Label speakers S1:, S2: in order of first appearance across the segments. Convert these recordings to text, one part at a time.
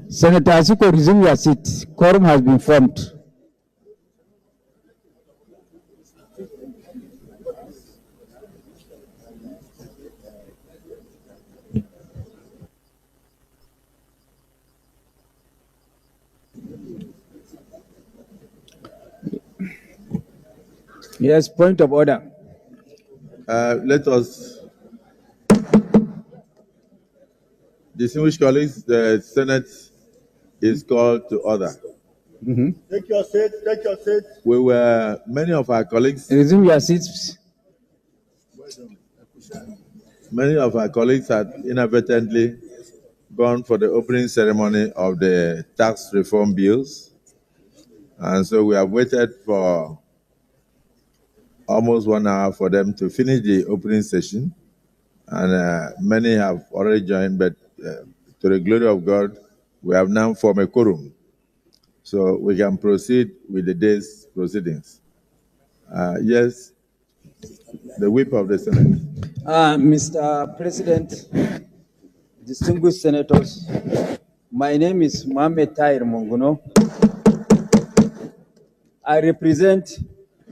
S1: Senator Asuko, resume your seat. Quorum has been formed. Yes, point of order.
S2: Let us, distinguished colleagues, the Senate is called to order.
S3: Take your seat, take your seat.
S2: Many of our colleagues,
S1: Resume your seats.
S2: many of our colleagues had inadvertently gone for the opening ceremony of the tax reform bills. And so we have waited for almost 1 hour for them to finish the opening session. And many have already joined, but to the glory of God, we have now formed a quorum. So we can proceed with the day's proceedings. Yes, the whip of the Senate.
S1: Mr. President, distinguished senators, my name is Mohamed Tahir Monguno. I represent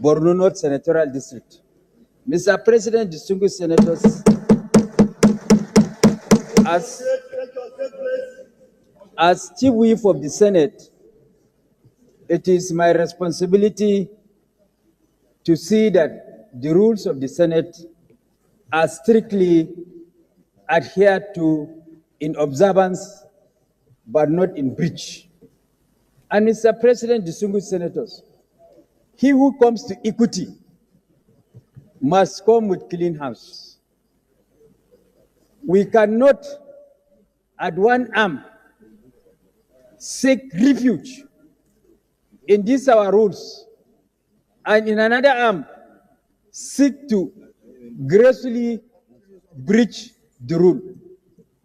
S1: Borno North Senatorial District. Mr. President, distinguished senators, as Chief Whip of the Senate, it is my responsibility to see that the rules of the Senate are strictly adhered to in observance, but not in breach. And Mr. President, distinguished senators, he who comes to equity must come with clean hands. We cannot, at one arm, seek refuge in these our rules, and in another arm, seek to gracefully breach the rule.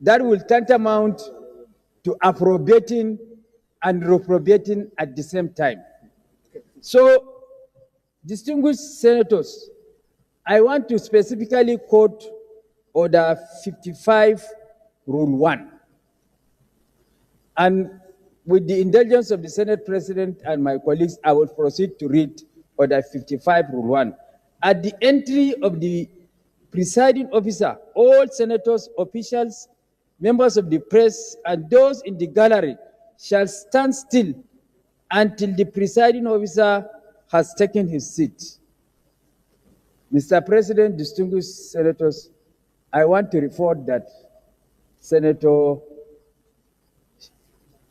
S1: That will tantamount to appropriating and reprobating at the same time. So, distinguished senators, I want to specifically quote Order 55, Rule 1. And with the indulgence of the Senate President and my colleagues, I will proceed to read Order 55, Rule 1. At the entry of the presiding officer, all senators, officials, members of the press, and those in the gallery shall stand still until the presiding officer has taken his seat. Mr. President, distinguished senators, I want to report that Senator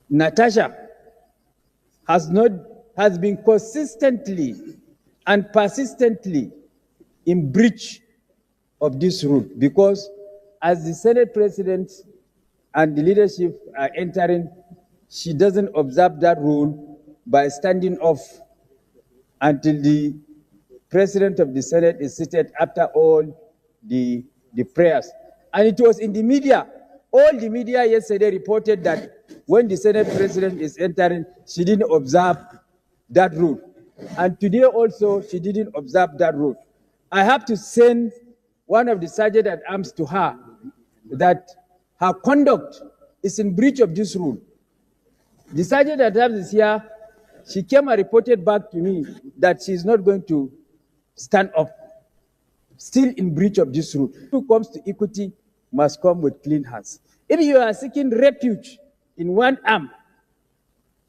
S1: Natasha has been consistently and persistently in breach of this rule, because as the Senate President and the leadership are entering, she doesn't observe that rule by standing off until the President of the Senate is seated after all the prayers. And it was in the media. All the media yesterday reported that when the Senate President is entering, she didn't observe that rule. And today also, she didn't observe that rule. I have to send one of the sergeant at arms to her that her conduct is in breach of this rule. The sergeant at arms is here. She came and reported back to me that she is not going to stand up, still in breach of this rule. Who comes to equity must come with clean hands. If you are seeking refuge in one arm,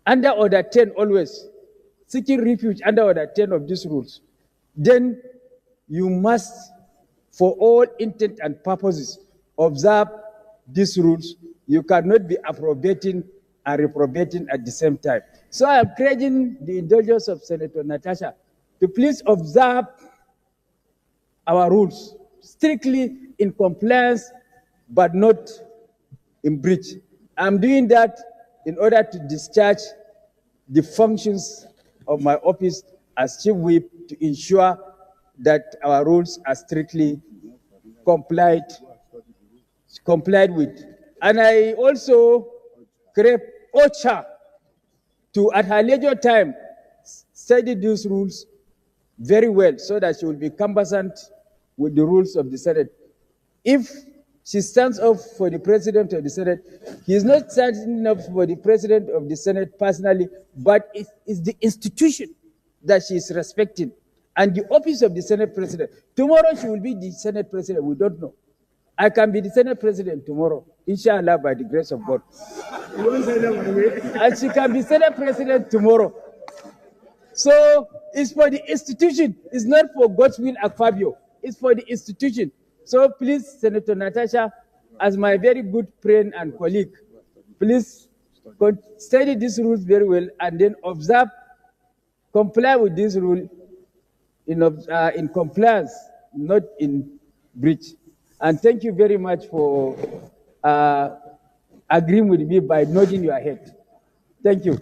S1: under Order 10 always, seeking refuge under Order 10 of these rules, then you must, for all intent and purposes, observe these rules. You cannot be approbating and reprobating at the same time. So I am urging the indulgence of Senator Natasha to please observe our rules strictly in compliance, but not in breach. I'm doing that in order to discharge the functions of my office as Chief Whip to ensure that our rules are strictly complied with. And I also crave OCHA to, at her leisure time, study these rules very well so that she will be conversant with the rules of the Senate. If She stands up for the President of the Senate. He is not standing up for the President of the Senate personally, but it is the institution that she is respecting and the office of the Senate President. Tomorrow she will be the Senate President. We don't know. I can be the Senate President tomorrow, inshallah, by the grace of God. And she can be Senate President tomorrow. So it's for the institution. It's not for God's will and Fabio. It's for the institution. So please, Senator Natasha, as my very good friend and colleague, please study these rules very well and then observe, comply with this rule in compliance, not in breach. And thank you very much for agreeing with me by nodding your head. Thank you.